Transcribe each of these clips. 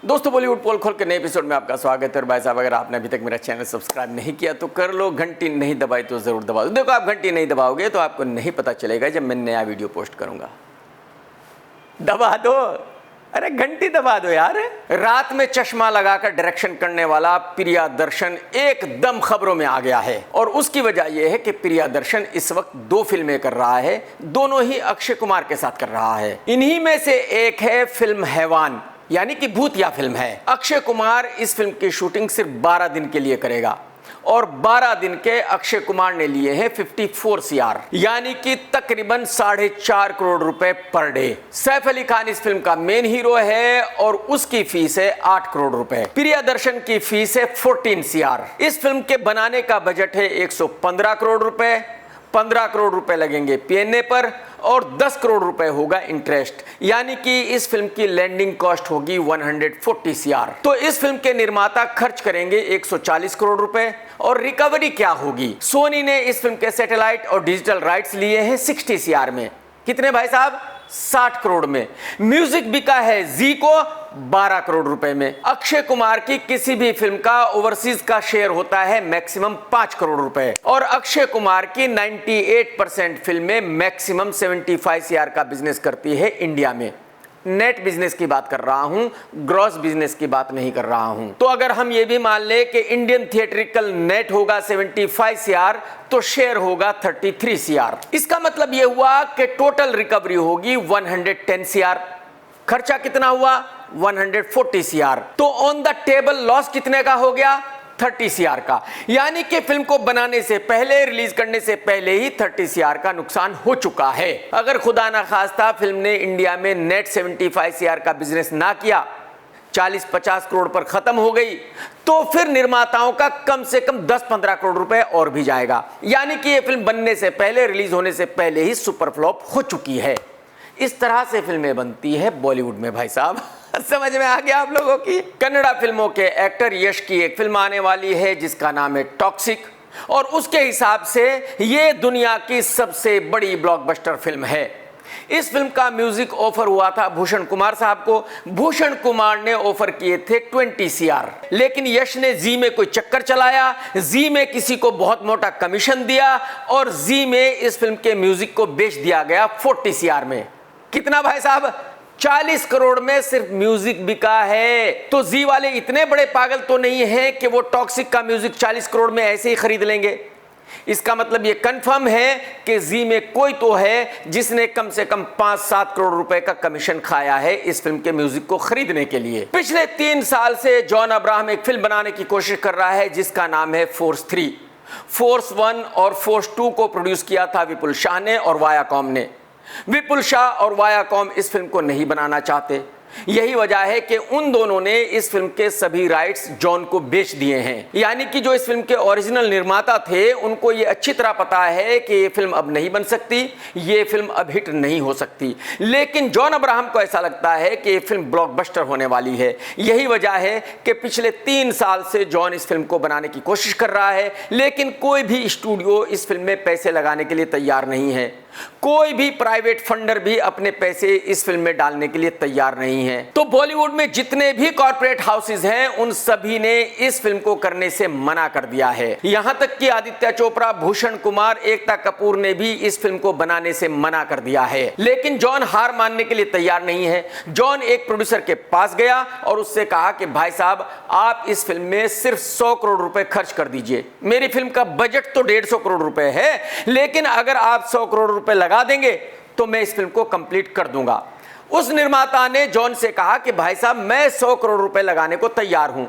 दोस्तों बॉलीवुड पोल खोल के नए एपिसोड में आपका स्वागत है। और भाई साहब, अगर आपने अभी तक मेरा चैनल सब्सक्राइब नहीं किया तो कर लो, घंटी नहीं दबाई तो जरूर दबा दो। देखो, आप घंटी नहीं दबाओगे तो आपको नहीं पता चलेगा जब मैं नया वीडियो पोस्ट करूंगा। दबा दो, अरे घंटी दबा दो यार। रात में चश्मा लगाकर डायरेक्शन करने वाला प्रियदर्शन एकदम खबरों में आ गया है और उसकी वजह यह है कि प्रियदर्शन इस वक्त 2 फिल्में कर रहा है, दोनों ही अक्षय कुमार के साथ कर रहा है। इन्हीं में से एक है फिल्म हैवान, यानी कि भूतिया फिल्म है। अक्षय कुमार इस फिल्म की शूटिंग सिर्फ 12 दिन के लिए करेगा और 12 दिन के अक्षय कुमार ने लिए हैं 54 CR, यानी कि तकरीबन 4.5 करोड़ रुपए पर डे। सैफ अली खान इस फिल्म का मेन हीरो है और उसकी फीस है 8 करोड़ रुपए। प्रियदर्शन की फीस है 14 CR। इस फिल्म के बनाने का बजट है 115 करोड़ रुपए। 15 करोड़ रुपए लगेंगे पीएनए पर और 10 करोड़ रुपए होगा इंटरेस्ट, यानी कि इस फिल्म की लैंडिंग कॉस्ट होगी 140 CR। तो इस फिल्म के निर्माता खर्च करेंगे 140 करोड़ रुपए और रिकवरी क्या होगी? सोनी ने इस फिल्म के सैटेलाइट और डिजिटल राइट्स लिए हैं 60 CR में। कितने भाई साहब? 60 करोड़ में। म्यूजिक बिका है जी को 12 करोड़ रुपए में। अक्षय कुमार की किसी भी फिल्म का ओवरसीज का शेयर होता है मैक्सिमम 5 करोड़ रुपए और अक्षय कुमार की 98% फिल्में मैक्सिमम 75 CR का बिजनेस करती है इंडिया में। नेट बिजनेस की बात कर रहा हूं, ग्रॉस बिजनेस की बात नहीं कर रहा हूं। तो अगर हम ये भी मान ले कि इंडियन थिएट्रिकल नेट होगा 75 CR तो शेयर होगा 33 CR। इसका मतलब यह हुआ कि टोटल रिकवरी होगी 110 CR। खर्चा कितना हुआ? 140 CR। तो ऑन द टेबल लॉस कितने का हो गया? 30 CR का। यानी कि फिल्म को बनाने से पहले, रिलीज करने से पहले ही 30 CR का नुकसान हो चुका है। अगर खुदा ना खास्ता फिल्म ने इंडिया में नेट 75 CR का बिजनेस ना किया, 40-50 करोड़ पर खत्म हो गई, तो फिर निर्माताओं का कम से कम 10-15 करोड़ रुपए और भी जाएगा। यानी कि यह फिल्म बनने से पहले, रिलीज होने से पहले ही सुपर फ्लॉप हो चुकी है। इस तरह से फिल्में बनती है बॉलीवुड में भाई साहब। समझ में आ गया आप लोगों की? कन्नड़ा फिल्मों के एक्टर यश की एक फिल्म आने वाली है जिसका नाम है टॉक्सिक और उसके हिसाब से ये दुनिया की सबसे बड़ी ब्लॉकबस्टर फिल्म है। इस फिल्म का म्यूजिक ऑफर हुआ था भूषण कुमार साहब को। भूषण कुमार ने ऑफर किए थे 20 CR, लेकिन यश ने जी में कोई चक्कर चलाया, जी में किसी को बहुत मोटा कमीशन दिया और जी में इस फिल्म के म्यूजिक को बेच दिया गया 40 CR में। कितना भाई साहब? 40 करोड़ में सिर्फ म्यूजिक बिका है। तो जी वाले इतने बड़े पागल तो नहीं हैं कि वो टॉक्सिक का म्यूजिक 40 करोड़ में ऐसे ही खरीद लेंगे। इसका मतलब ये कंफर्म है कि जी में कोई तो है जिसने कम से कम 5-7 करोड़ रुपए का कमीशन खाया है इस फिल्म के म्यूजिक को खरीदने के लिए। पिछले 3 साल से जॉन अब्राहम एक फिल्म बनाने की कोशिश कर रहा है जिसका नाम है फोर्स 3। फोर्स 1 और फोर्स 2 को प्रोड्यूस किया था विपुल शाह ने और वायाकॉम ने। विपुल शाह और वायाकॉम इस फिल्म को नहीं बनाना चाहते। यही वजह है कि उन दोनों ने इस फिल्म के सभी राइट्स जॉन को बेच दिए हैं। यानी कि जो इस फिल्म के ओरिजिनल निर्माता थे उनको ये अच्छी तरह पता है कि ये फिल्म अब नहीं बन सकती, ये फिल्म अब हिट नहीं हो सकती। लेकिन जॉन अब्राहम को ऐसा लगता है कि ये फिल्म ब्लॉकबस्टर होने वाली है। यही वजह है कि पिछले 3 साल से जॉन इस फिल्म को बनाने की कोशिश कर रहा है, लेकिन कोई भी स्टूडियो इस फिल्म में पैसे लगाने के लिए तैयार नहीं है। कोई भी प्राइवेट फंडर भी अपने पैसे इस फिल्म में डालने के लिए तैयार नहीं है। तो बॉलीवुड में जितने भी कॉर्पोरेट हाउसेज हैं उन सभी ने इस फिल्म को करने से मना कर दिया है। यहां तक कि आदित्य चोपड़ा, भूषण कुमार, एकता कपूर ने भी इस फिल्म को बनाने से मना कर दिया है। लेकिन जॉन हार मानने के लिए तैयार नहीं है। जॉन एक प्रोड्यूसर के पास गया और उससे कहा कि भाई साहब, आप इस फिल्म में सिर्फ 100 करोड़ रुपए खर्च कर दीजिए। मेरी फिल्म का बजट तो 150 करोड़ रुपए है, लेकिन अगर आप 100 करोड़ रुपए लगा देंगे तो मैं इस फिल्म को कंप्लीट कर दूंगा। उस निर्माता ने जॉन से कहा कि भाई साहब, मैं 100 करोड़ रुपए लगाने को तैयार हूं,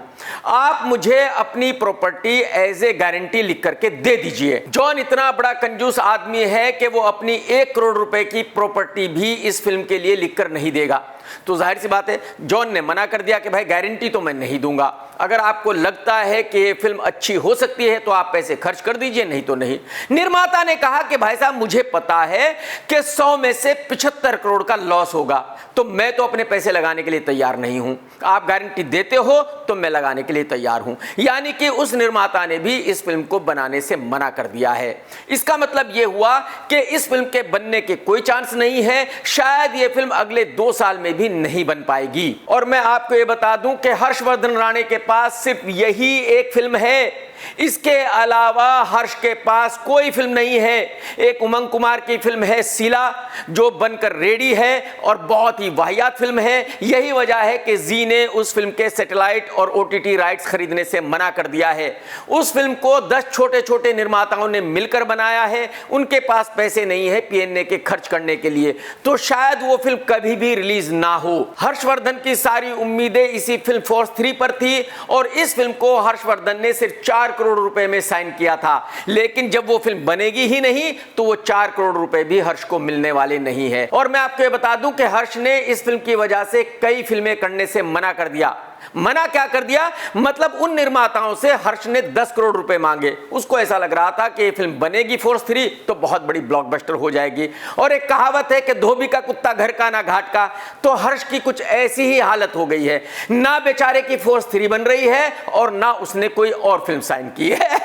आप मुझे अपनी प्रॉपर्टी एज ए गारंटी लिख करके दे दीजिए। जॉन इतना बड़ा कंजूस आदमी है कि वो अपनी 1 करोड़ रुपए की प्रॉपर्टी भी इस फिल्म के लिए लिखकर नहीं देगा। तो जाहिर सी बात है जॉन ने मना कर दिया कि भाई गारंटी तो मैं नहीं दूंगा, अगर आपको लगता है कि ये फिल्म अच्छी हो सकती है तो आप पैसे खर्च कर दीजिए, नहीं तो नहीं। निर्माता ने कहा कि भाई साहब, मुझे पता है कि 100 में से 75 करोड़ का लॉस होगा, तो मैं तो अपने पैसे लगाने के लिए तैयार नहीं हूं। आप गारंटी देते हो तो मैं लगाने के लिए तैयार हूं। यानी कि उस निर्माता ने भी इस फिल्म को बनाने से मना कर दिया है। इसका मतलब यह हुआ कि इस फिल्म के बनने के कोई चांस नहीं है। शायद यह फिल्म अगले 2 साल में भी नहीं बन पाएगी। और मैं आपको ये बता दूं कि हर्षवर्धन राणे के पास सिर्फ यही एक फिल्म है, इसके अलावा हर्ष के पास कोई फिल्म नहीं है। एक उमंग कुमार की फिल्म है शीला, जो बनकर रेडी है और बहुत ही वाहियात फिल्म है। यही वजह है कि जी ने उस फिल्म के सैटेलाइट और ओटीटी राइट्स खरीदने से मना कर दिया है। उस फिल्म को 10 छोटे छोटे निर्माताओं ने मिलकर बनाया है, उनके पास पैसे नहीं है पीएनए के खर्च करने के लिए, तो शायद वो फिल्म कभी भी रिलीज ना हो। हर्षवर्धन की सारी उम्मीदें इसी फिल्म फोर्स 3 पर थी और इस फिल्म को हर्षवर्धन ने सिर्फ 4 करोड़ रुपए में साइन किया था, लेकिन जब वो फिल्म बनेगी ही नहीं तो वो 4 करोड़ रुपए भी हर्ष को मिलने वाले नहीं है। और मैं आपको ये बता दूं कि हर्ष ने इस फिल्म की वजह से कई फिल्में करने से मना कर दिया। मना क्या कर दिया, मतलब उन निर्माताओं से हर्ष ने 10 करोड़ रुपए मांगे। उसको ऐसा लग रहा था कि ये फिल्म बनेगी फोर्स 3 तो बहुत बड़ी ब्लॉकबस्टर हो जाएगी। और एक कहावत है कि धोबी का कुत्ता घर का ना घाट का, तो हर्ष की कुछ ऐसी ही हालत हो गई है। ना बेचारे की फोर्स 3 बन रही है और ना उसने कोई और फिल्म साइन की है।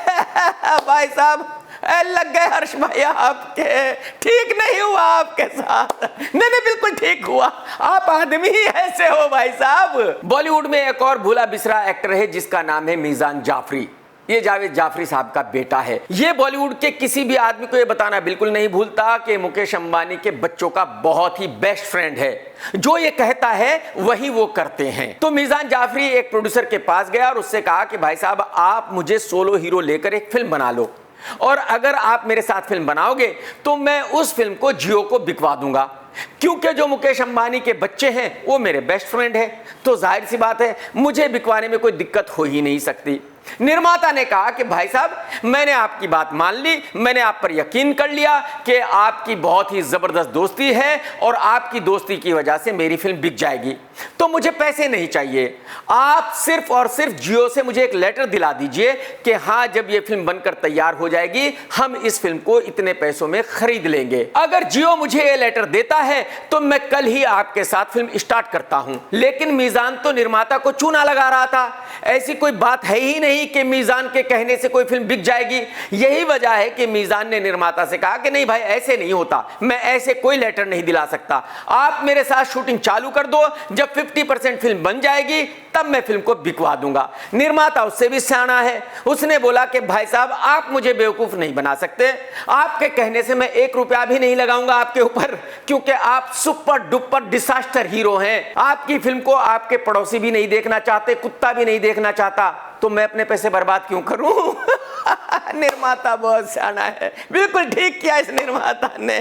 भाई साहब लग गए हर्ष भाई आपके, ठीक नहीं हुआ आपके साथ। नहीं बिल्कुल ठीक हुआ, आप आदमी ही ऐसे हो भाई साहब। बॉलीवुड में एक और भूला बिसरा एक्टर है जिसका नाम है मीजान जाफरी। ये जावेद जाफरी साहब का बेटा है। ये बॉलीवुड के किसी भी आदमी को ये बताना बिल्कुल नहीं भूलता कि मुकेश अंबानी के बच्चों का बहुत ही बेस्ट फ्रेंड है। जो ये कहता है वही वो करते हैं। तो मीजान जाफरी एक प्रोड्यूसर के पास गया और उससे कहा कि भाई साहब आप मुझे सोलो हीरो लेकर एक फिल्म बना लो, और अगर आप मेरे साथ फिल्म बनाओगे तो मैं उस फिल्म को जियो को बिकवा दूंगा। क्योंकि जो मुकेश अंबानी के बच्चे हैं वो मेरे बेस्ट फ्रेंड हैं, तो जाहिर सी बात है मुझे बिकवाने में कोई दिक्कत हो ही नहीं सकती। निर्माता ने कहा कि भाई साहब मैंने आपकी बात मान ली, मैंने आप पर यकीन कर लिया कि आपकी बहुत ही जबरदस्त दोस्ती है और आपकी दोस्ती की वजह से मेरी फिल्म बिक जाएगी, तो मुझे पैसे नहीं चाहिए। आप सिर्फ और सिर्फ जियो से मुझे एक लेटर दिला दीजिए कि हाँ जब ये फिल्म बनकर तैयार हो जाएगी हम इस फिल्म को इतने पैसों में खरीद लेंगे। अगर जियो मुझे ये लेटर देता है तो मैं कल ही आपके साथ फिल्म स्टार्ट करता हूं। लेकिन मीजान तो निर्माता को चूना लगा रहा था, ऐसी कोई बात है ही नहीं कि मीजान के कहने से कोई फिल्म बिक जाएगी। यही वजह है कि मीजान ने निर्माता से कहा कि नहीं भाई ऐसे नहीं होता, मैं ऐसे कोई लेटर नहीं दिला सकता, आप मेरे साथ शूटिंग चालू कर दो, जब 50% फिल्म बन जाएगी तब मैं फिल्म को बिकवा दूंगा। निर्माता उससे भी सियाना है, उसने बोला कि भाई साहब आप मुझे बेवकूफ नहीं बना सकते, आपके कहने से मैं 1 रुपया भी नहीं लगाऊंगा आपके ऊपर, क्योंकि आप सुपर डुपर डिसास्टर हीरो हैं। आपकी फिल्म को आपके पड़ोसी भी नहीं देखना चाहते, कुत्ता भी नहीं देखना चाहता, तो मैं अपने पैसे बर्बाद क्यों करूं? निर्माता बहुत सियाना है, बिल्कुल ठीक किया इस निर्माता ने।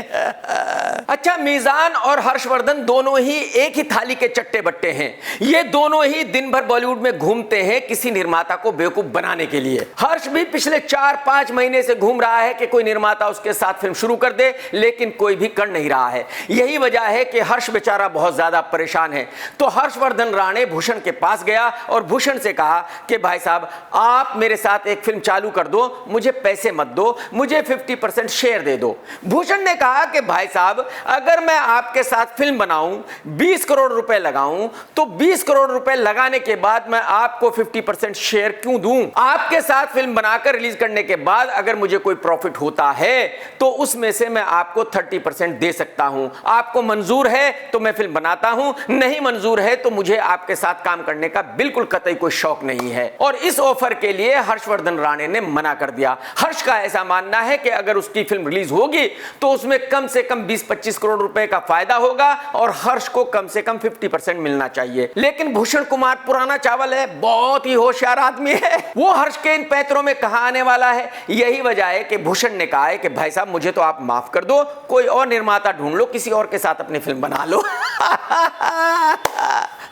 अच्छा, मीजान और हर्षवर्धन दोनों ही एक ही थाली के चट्टे बट्टे हैं। ये दोनों ही दिन भर बॉलीवुड में घूमते हैं किसी निर्माता को बेवकूफ बनाने के लिए। हर्ष भी पिछले 4-5 महीने से घूम रहा है कि कोई निर्माता उसके साथ फिल्म शुरू कर दे, लेकिन कोई भी कर नहीं रहा है। यही वजह है कि हर्ष बेचारा बहुत ज्यादा परेशान है। तो हर्षवर्धन राणे भूषण के पास गया और भूषण से कहा कि भाई साहब आप मेरे साथ एक फिल्म चालू कर दो, मुझे पैसे मत दो, मुझे 50% शेयर दे दो। भूषण ने कहा कि भाई साहब अगर मैं आपके साथ फिल्म बनाऊं, 20 करोड़ रुपए लगाऊं, तो 20 करोड़ रुपए लगाने के बाद मैं आपको 50% शेयर क्यों दूं? आपके साथ फिल्म बनाकर रिलीज करने के बाद अगर मुझे कोई प्रॉफिट होता है तो उसमें से मैं आपको 30% दे सकता हूं। आपको मंजूर है तो मैं फिल्म बनाता हूं, नहीं मंजूर है तो मुझे आपके साथ काम करने का बिल्कुल कतई कोई शौक नहीं है। और इस ऑफर के लिए हर्षवर्धन राणे ने मना कर दिया। हर्ष का ऐसा मानना है कि अगर उसकी फिल्म रिलीज होगी तो उसमें कम से कम 20-25 करोड़ रुपए का फायदा होगा और हर्ष को कम से कम 50% मिलना चाहिए। लेकिन भूषण कुमार पुराना चावल है, बहुत ही होशियार आदमी है, वो हर्ष के इन पैतरों में कहां आने वाला है। यही वजह है कि भूषण ने कहा है कि भाई साहब मुझे तो आप माफ कर दो, कोई और निर्माता ढूंढ लो, किसी और के साथ अपनी फिल्म बना लो।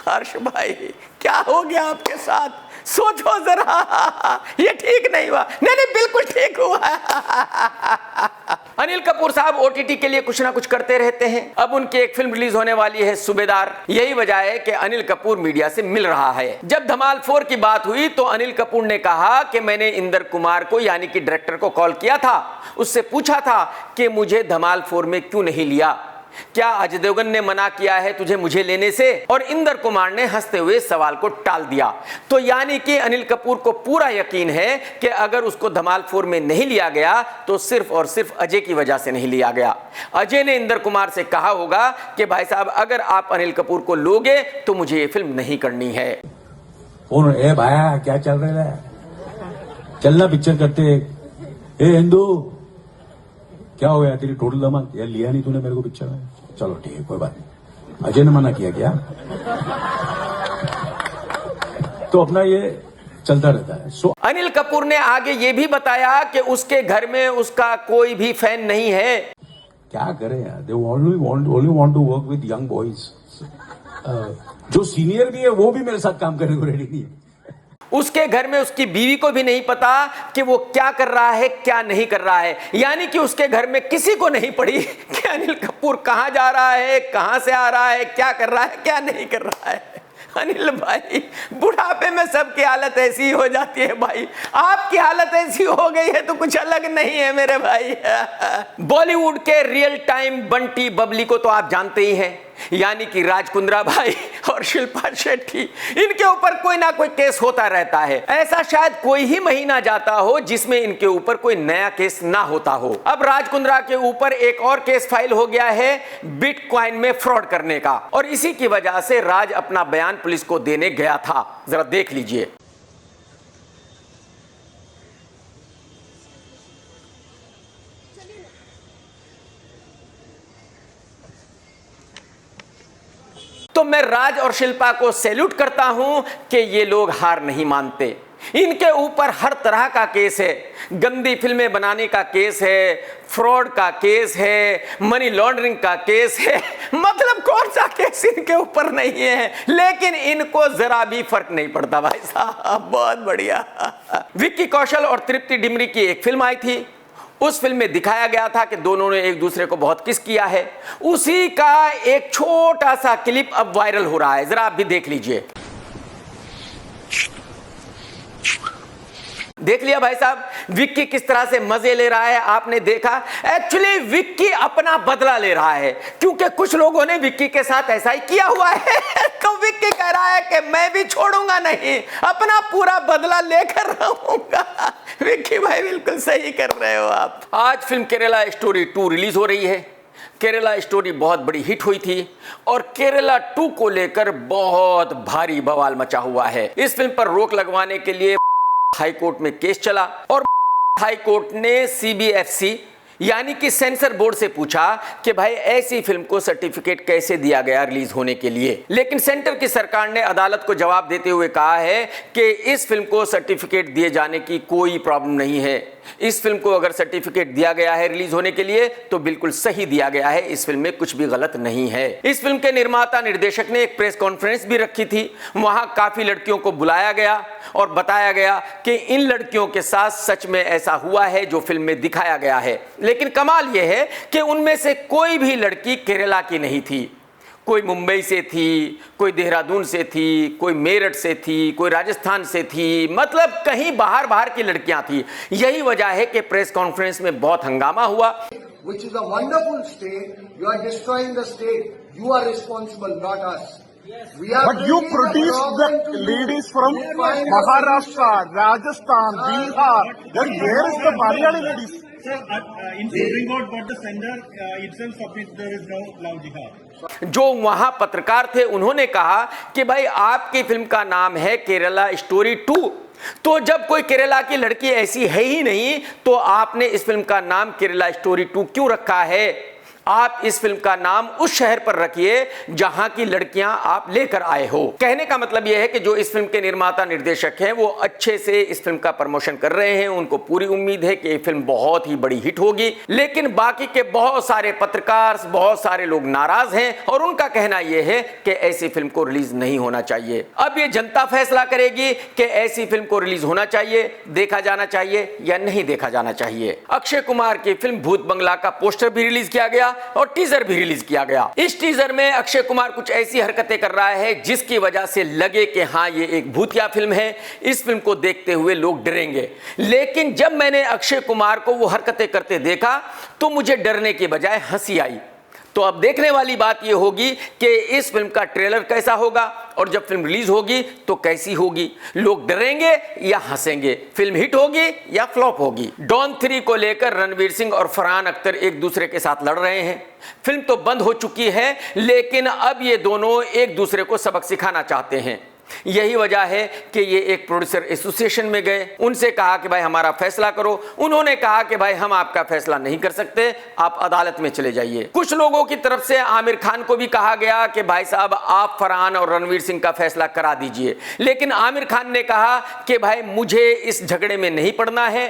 हर्ष भाई क्या हो गया आपके साथ, सोचो जरा, ये ठीक नहीं हुआ। नहीं बिल्कुल ठीक हुआ। अनिल कपूर साहब ओटीटी के लिए कुछ ना कुछ करते रहते हैं। अब उनकी एक फिल्म रिलीज होने वाली है सूबेदार। यही वजह है कि अनिल कपूर मीडिया से मिल रहा है। जब धमाल 4 की बात हुई तो अनिल कपूर ने कहा कि मैंने इंदर कुमार को यानी कि डायरेक्टर को कॉल किया था, उससे पूछा था कि मुझे धमाल 4 में क्यों नहीं लिया। क्या अजय देवगन ने मना किया है तुझे मुझे लेने से? और इंदर कुमार ने हंसते हुए सवाल को टाल दिया। तो यानी कि अनिल कपूर को पूरा यकीन है कि अगर उसको धमाल 4 में नहीं लिया गया तो सिर्फ और सिर्फ अजय की वजह से नहीं लिया गया। अजय ने इंदर कुमार से कहा होगा कि भाई साहब अगर आप अनिल कपूर को लोगे तो मुझे ये फिल्म नहीं करनी है। फोन, ए भाया क्या चल रहा है, चलना पिक्चर करते। ए हिंदू, क्या हो गया तेरी टोटल धमाल? यार लिया नहीं तूने मेरे को पिक्चर में, चलो ठीक है कोई बात नहीं। अजय ने मना किया क्या? तो अपना ये चलता रहता है। अनिल कपूर ने आगे ये भी बताया कि उसके घर में उसका कोई भी फैन नहीं है। क्या करें यार, they only want to work with young boys. जो सीनियर भी है वो भी मेरे साथ काम करने को रेडी नहीं है। उसके घर में उसकी बीवी को भी नहीं पता कि वो क्या कर रहा है क्या नहीं कर रहा है। यानी कि उसके घर में किसी को नहीं पड़ी कि अनिल कपूर कहां जा रहा है, कहां से आ रहा है, क्या कर रहा है, क्या नहीं कर रहा है। अनिल भाई, बुढ़ापे में सबकी हालत ऐसी हो जाती है भाई। आपकी हालत ऐसी हो गई है तो कुछ अलग नहीं है मेरे भाई। बॉलीवुड के रियल टाइम बंटी बबली को तो आप जानते ही हैं, यानी कि राज कुंद्रा भाई और शिल्पा शेट्टी। इनके ऊपर कोई ना कोई केस होता रहता है। ऐसा शायद कोई ही महीना जाता हो जिसमें इनके ऊपर कोई नया केस ना होता हो। अब राज कुंद्रा के ऊपर एक और केस फाइल हो गया है बिटकॉइन में फ्रॉड करने का, और इसी की वजह से राज अपना बयान पुलिस को देने गया था। जरा देख लीजिए। तो मैं राज और शिल्पा को सैल्यूट करता हूं कि ये लोग हार नहीं मानते। इनके ऊपर हर तरह का केस है, गंदी फिल्में बनाने का केस है, फ्रॉड का केस है, मनी लॉन्ड्रिंग का केस है। मतलब कौन सा केस इनके ऊपर नहीं है, लेकिन इनको जरा भी फर्क नहीं पड़ता भाई साहब। बहुत बढ़िया। विक्की कौशल और तृप्ति डिमरी की एक फिल्म आई थी। उस फिल्म में दिखाया गया था कि दोनों ने एक दूसरे को बहुत किस किया है। उसी का एक छोटा सा क्लिप अब वायरल हो रहा है, जरा आप भी देख लीजिए। देख लिया भाई साहब, विक्की किस तरह से मजे ले रहा है, आपने देखा। एक्चुअली विक्की अपना बदला ले रहा है, क्योंकि कुछ लोगों ने विक्की के साथ ऐसा ही किया हुआ है। तो विक्की कह रहा है कि मैं भी छोड़ूंगा नहीं, अपना पूरा बदला लेकर रहूंगा। विक्की भाई बिल्कुल सही कर रहे हो आप। आज फिल्म केरला स्टोरी 2 रिलीज हो रही है। केरला स्टोरी बहुत बड़ी हिट हुई थी और केरला 2 को लेकर बहुत भारी बवाल मचा हुआ है। इस फिल्म पर रोक लगवाने के लिए हाई कोर्ट में केस चला और हाई कोर्ट ने सीबीएफसी यानी कि सेंसर बोर्ड से पूछा कि भाई ऐसी फिल्म को सर्टिफिकेट कैसे दिया गया रिलीज होने के लिए। लेकिन सेंटर की सरकार ने अदालत को जवाब देते हुए कहा है कि इस फिल्म को सर्टिफिकेट दिए जाने की कोई प्रॉब्लम नहीं है। इस फिल्म को अगर सर्टिफिकेट दिया गया है रिलीज होने के लिए तो बिल्कुल सही दिया गया है, इस फिल्म में कुछ भी गलत नहीं है। इस फिल्म के निर्माता निर्देशक ने एक प्रेस कॉन्फ्रेंस भी रखी थी। वहां काफी लड़कियों को बुलाया गया और बताया गया कि इन लड़कियों के साथ सच में ऐसा हुआ है जो फिल्म में दिखाया गया है। लेकिन कमाल यह है कि उनमें से कोई भी लड़की केरला की नहीं थी। कोई मुंबई से थी, कोई देहरादून से थी, कोई मेरठ से थी, कोई राजस्थान से थी, मतलब कहीं बाहर बाहर की लड़कियां थी। यही वजह है कि प्रेस कॉन्फ्रेंस में बहुत हंगामा हुआ। Which is a wonderful state. You are destroying the state. You are responsible, not us. We are. But you produced the ladies from Maharashtra, Rajasthan, Bihar. Then where is the Malayali ladies? Sir, in Supreme Court, what the sender itself submits, there is no love jihad. जो वहां पत्रकार थे उन्होंने कहा कि भाई आपकी film का नाम है केरला स्टोरी 2, तो जब कोई केरला की लड़की ऐसी है ही नहीं तो आपने इस फिल्म का नाम केरला स्टोरी 2 क्यों रखा है? आप इस फिल्म का नाम उस शहर पर रखिए जहां की लड़कियां आप लेकर आए हो। कहने का मतलब यह है कि जो इस फिल्म के निर्माता निर्देशक हैं वो अच्छे से इस फिल्म का प्रमोशन कर रहे हैं। उनको पूरी उम्मीद है कि ये फिल्म बहुत ही बड़ी हिट होगी। लेकिन बाकी के बहुत सारे पत्रकार, बहुत सारे लोग नाराज हैं और उनका कहना यह है कि ऐसी फिल्म को रिलीज नहीं होना चाहिए। अब ये जनता फैसला करेगी कि ऐसी फिल्म को रिलीज होना चाहिए, देखा जाना चाहिए या नहीं देखा जाना चाहिए। अक्षय कुमार की फिल्म भूत बंगला का पोस्टर भी रिलीज किया गया और टीजर भी रिलीज किया गया। इस टीजर में अक्षय कुमार कुछ ऐसी हरकतें कर रहा है जिसकी वजह से लगे कि हाँ ये एक भूतिया फिल्म है, इस फिल्म को देखते हुए लोग डरेंगे। लेकिन जब मैंने अक्षय कुमार को वो हरकतें करते देखा तो मुझे डरने के बजाय हंसी आई। तो अब देखने वाली बात यह होगी कि इस फिल्म का ट्रेलर कैसा होगा और जब फिल्म रिलीज होगी तो कैसी होगी, लोग डरेंगे या हंसेंगे, फिल्म हिट होगी या फ्लॉप होगी। डॉन 3 को लेकर रणवीर सिंह और फरहान अख्तर एक दूसरे के साथ लड़ रहे हैं। फिल्म तो बंद हो चुकी है, लेकिन अब ये दोनों एक दूसरे को सबक सिखाना चाहते हैं। यही वजह है कि ये एक प्रोड्यूसर एसोसिएशन में गए, उनसे कहा कि भाई हमारा फैसला करो। उन्होंने कहा कि भाई हम आपका फैसला नहीं कर सकते, आप अदालत में चले जाइए। कुछ लोगों की तरफ से आमिर खान को भी कहा गया कि भाई साहब आप फरहान और रणवीर सिंह का फैसला करा दीजिए, लेकिन आमिर खान ने कहा कि भाई मुझे इस झगड़े में नहीं पड़ना है,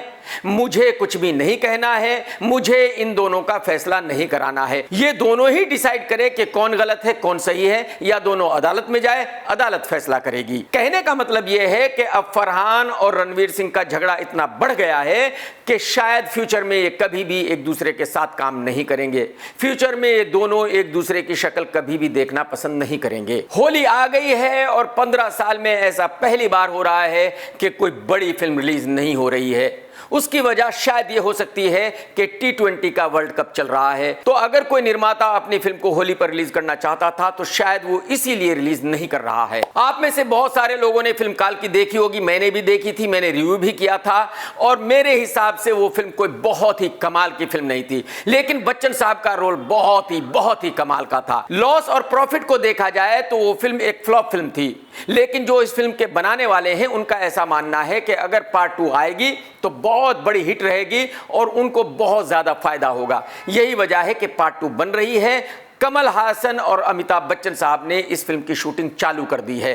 मुझे कुछ भी नहीं कहना है, मुझे इन दोनों का फैसला नहीं कराना है। ये दोनों ही डिसाइड करे कि कौन गलत है कौन सही है, या दोनों अदालत में जाए, अदालत फैसला करेगी। कहने का मतलब यह है कि अब फरहान और रणवीर सिंह का झगड़ा इतना बढ़ गया है कि शायद फ्यूचर में ये कभी भी एक दूसरे के साथ काम नहीं करेंगे। फ्यूचर में ये दोनों एक दूसरे की शक्ल कभी भी देखना पसंद नहीं करेंगे। होली आ गई है और 15 साल में ऐसा पहली बार हो रहा है कि कोई बड़ी फिल्म रिलीज नहीं हो रही है। उसकी वजह शायद ये हो सकती है कि T20 का वर्ल्ड कप चल रहा है। तो अगर कोई निर्माता अपनी फिल्म को होली पर रिलीज करना चाहता था तो शायद वो इसीलिए रिलीज नहीं कर रहा है। आप में से बहुत सारे लोगों ने फिल्म काल की देखी होगी, मैंने भी देखी थी, मैंने रिव्यू भी किया था, और मेरे हिसाब से वो फिल्म कोई बहुत ही कमाल की फिल्म नहीं थी, लेकिन बच्चन साहब का रोल बहुत ही कमाल का था। लॉस और प्रॉफिट को देखा जाए तो वो फिल्म एक फ्लॉप फिल्म थी, लेकिन जो इस फिल्म के बनाने वाले हैं उनका ऐसा मानना है कि अगर पार्ट 2 आएगी तो बहुत बड़ी हिट रहेगी और उनको बहुत ज्यादा फायदा होगा। यही वजह है कि पार्ट 2 बन रही है। कमल हासन और अमिताभ बच्चन साहब ने इस फिल्म की शूटिंग चालू कर दी है।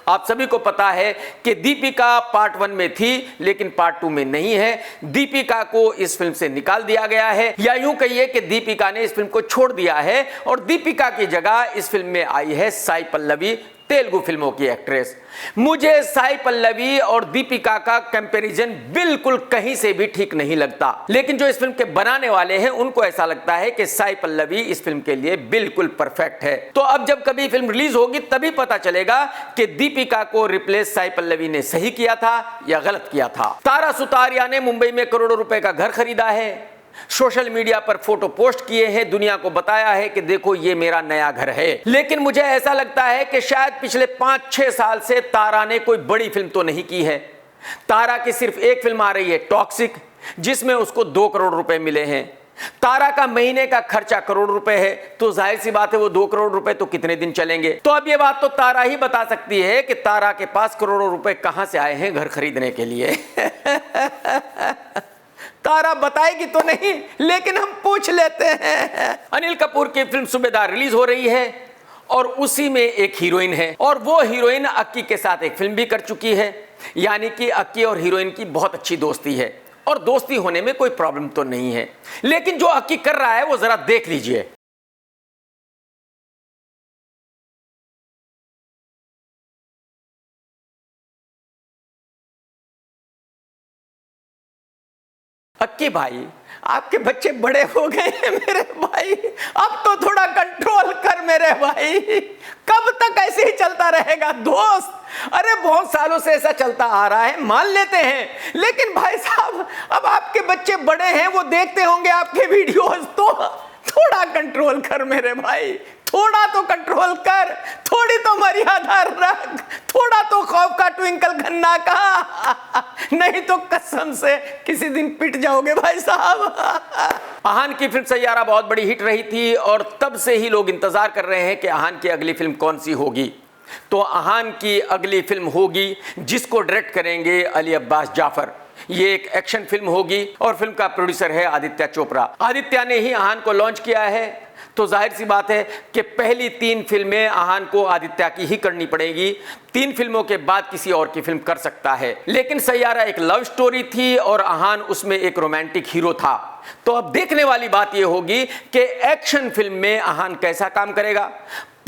आप सभी को पता है कि दीपिका पार्ट 1 में थी लेकिन पार्ट 2 में नहीं है। दीपिका को इस फिल्म से निकाल दिया गया है, या यूं कहिए कि दीपिका ने इस फिल्म को छोड़ दिया है और दीपिका की जगह इस फिल्म में आई है साई पल्लवी, तेलुगु फिल्मों की एक्ट्रेस। मुझे साई पल्लवी और दीपिका का कंपैरिजन बिल्कुल कहीं से भी ठीक नहीं लगता, लेकिन जो इस फिल्म के बनाने वाले हैं उनको ऐसा लगता है कि साई पल्लवी इस फिल्म के लिए बिल्कुल परफेक्ट है। तो अब जब कभी फिल्म रिलीज होगी तभी पता चलेगा कि दीपिका को रिप्लेस साई पल्लवी ने सही किया था या गलत किया था। तारा सुतारिया ने मुंबई में करोड़ों रुपए का घर खरीदा है, सोशल मीडिया पर फोटो पोस्ट किए हैं, दुनिया को बताया है कि देखो ये मेरा नया घर है। लेकिन मुझे ऐसा लगता है कि शायद पिछले 5-6 साल से तारा ने कोई बड़ी फिल्म तो नहीं की है। तारा की सिर्फ एक फिल्म आ रही है टॉक्सिक, जिसमें उसको 2 करोड़ रुपए मिले हैं। तारा का महीने का खर्चा करोड़ रुपए है, तो जाहिर सी बात है वो 2 करोड़ रुपए तो कितने दिन चलेंगे। तो अब ये बात तो तारा ही बता सकती है कि तारा के पास करोड़ों रुपए कहां से आए हैं घर खरीदने के लिए। तारा बताएगी तो नहीं, लेकिन हम पूछ लेते हैं। अनिल कपूर की फिल्म सूबेदार रिलीज हो रही है और उसी में एक हीरोइन है, और वो हीरोइन अक्की के साथ एक फिल्म भी कर चुकी है। यानी कि अक्की और हीरोइन की बहुत अच्छी दोस्ती है, और दोस्ती होने में कोई प्रॉब्लम तो नहीं है। लेकिन जो अक्की कर रहा है वो जरा देख लीजिए। अक्की भाई, आपके बच्चे बड़े हो गए हैं मेरे भाई, अब तो थोड़ा कंट्रोल कर मेरे भाई। कब तक ऐसे ही चलता रहेगा दोस्त? अरे बहुत सालों से ऐसा चलता आ रहा है, मान लेते हैं, लेकिन भाई साहब अब आपके बच्चे बड़े हैं, वो देखते होंगे आपके वीडियोस, तो थोड़ा कंट्रोल कर मेरे भाई, थोड़ा तो कंट्रोल कर, थोड़ी तो मर्यादा रख, थोड़ा तो खौफ का ट्विंकल गन्ना का, नहीं तो कसम से किसी दिन पिट जाओगे भाई साहब। आहान की फिल्म सैयारा बहुत बड़ी हिट रही थी और तब से ही लोग इंतजार कर रहे हैं कि आहान की अगली फिल्म कौन सी होगी। तो आहान की अगली फिल्म होगी जिसको डायरेक्ट करेंगे अली अब्बास जाफर। ये एक एक्शन फिल्म होगी और फिल्म का प्रोड्यूसर है आदित्य चोपड़ा। आदित्य ने ही आहान को लॉन्च किया है, तो जाहिर सी बात है कि पहली 3 फिल्में आहान को आदित्य की ही करनी पड़ेगी। 3 फिल्मों के बाद किसी और की फिल्म कर सकता है। लेकिन सैयारा एक लव स्टोरी थी और आहान उसमें एक रोमांटिक हीरो था। तो अब देखने वाली बात यह होगी कि एक्शन फिल्म में आहान कैसा काम करेगा।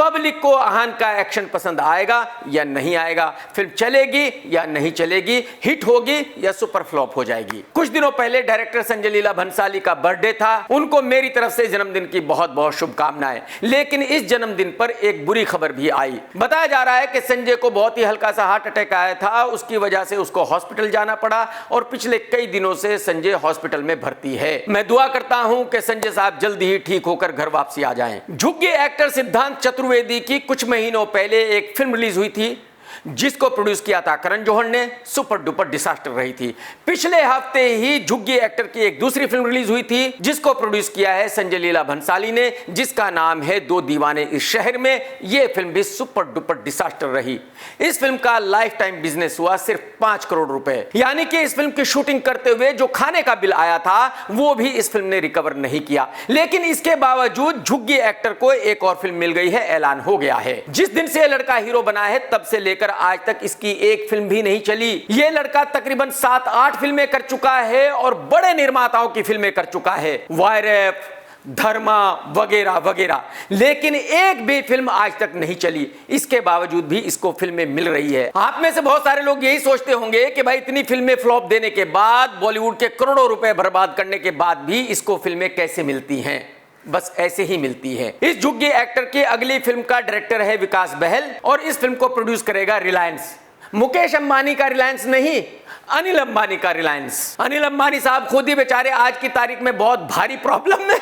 पब्लिक को आहान का एक्शन पसंद आएगा या नहीं आएगा, फिल्म चलेगी या नहीं चलेगी, हिट होगी या सुपर फ्लॉप हो जाएगी। कुछ दिनों पहले डायरेक्टर संजय लीला भंसाली का बर्थडे था, उनको मेरी तरफ से जन्मदिन की बहुत बहुत शुभकामनाएं। लेकिन इस जन्मदिन पर एक बुरी खबर भी आई। बताया जा रहा है कि संजय को बहुत ही हल्का सा हार्ट अटैक आया था, उसकी वजह से उसको हॉस्पिटल जाना पड़ा और पिछले कई दिनों से संजय हॉस्पिटल में भर्ती है। मैं दुआ करता हूं कि संजय साहब जल्दी ही ठीक होकर घर वापसी आ जाएं। झुग्गी एक्टर सिद्धांत चतुर्वेदी की कुछ महीनों पहले एक फिल्म रिलीज हुई थी जिसको प्रोड्यूस किया था करण जौहर ने, सुपर डुपर डिजास्टर रही थी। पिछले हफ्ते ही झुग्गी एक्टर की एक दूसरी फिल्म रिलीज हुई थी जिसको प्रोड्यूस किया है संजय लीला भंसाली ने, जिसका नाम है दो दीवाने इस शहर में। यह फिल्म भी सुपर डुपर डिजास्टर रही। इस फिल्म का लाइफ टाइम बिजनेस हुआ सिर्फ 5 करोड़ रुपए, यानी कि इस फिल्म की शूटिंग करते हुए जो खाने का बिल आया था वो भी इस फिल्म ने रिकवर नहीं किया। लेकिन इसके बावजूद झुग्गी एक्टर को एक और फिल्म मिल गई है, ऐलान हो गया है। जिस दिन से लड़का हीरो बना है तब से लेकर आज तक इसकी एक फिल्म भी नहीं चली। यह लड़का तकरीबन 7-8 फिल्में कर चुका है और बड़े निर्माताओं की फिल्में कर चुका है, वायरफ, धर्मा वगैरह वगैरह, लेकिन एक भी फिल्म आज तक नहीं चली। इसके बावजूद भी इसको फिल्में मिल रही है। आप में से बहुत सारे लोग यही सोचते होंगे कि भाई इतनी फिल्में फ्लॉप देने के बाद, बॉलीवुड के करोड़ों रुपए बर्बाद करने के बाद भी इसको फिल्में कैसे मिलती हैं। बस ऐसे ही मिलती है। इस झुग्गी एक्टर की अगली फिल्म का डायरेक्टर है विकास बहल और इस फिल्म को प्रोड्यूस करेगा रिलायंस। मुकेश अंबानी का रिलायंस नहीं, अनिल अंबानी का रिलायंस। अनिल अंबानी साहब खुद ही बेचारे आज की तारीख में बहुत भारी प्रॉब्लम में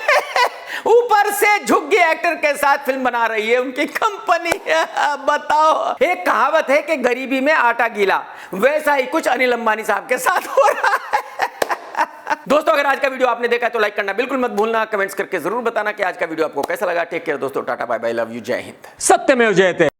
ऊपर से झुग्गी एक्टर के साथ फिल्म बना रही है उनकी कंपनी। बताओ, एक कहावत है कि गरीबी में आटा गीला, वैसा ही कुछ अनिल अंबानी साहब के साथ हो रहा है। दोस्तों, अगर आज का वीडियो आपने देखा तो लाइक करना बिल्कुल मत भूलना, कमेंट्स करके जरूर बताना कि आज का वीडियो आपको कैसा लगा। टेक केयर दोस्तों, tata bye bye, love you, जय हिंद। सत्यमेव जयते।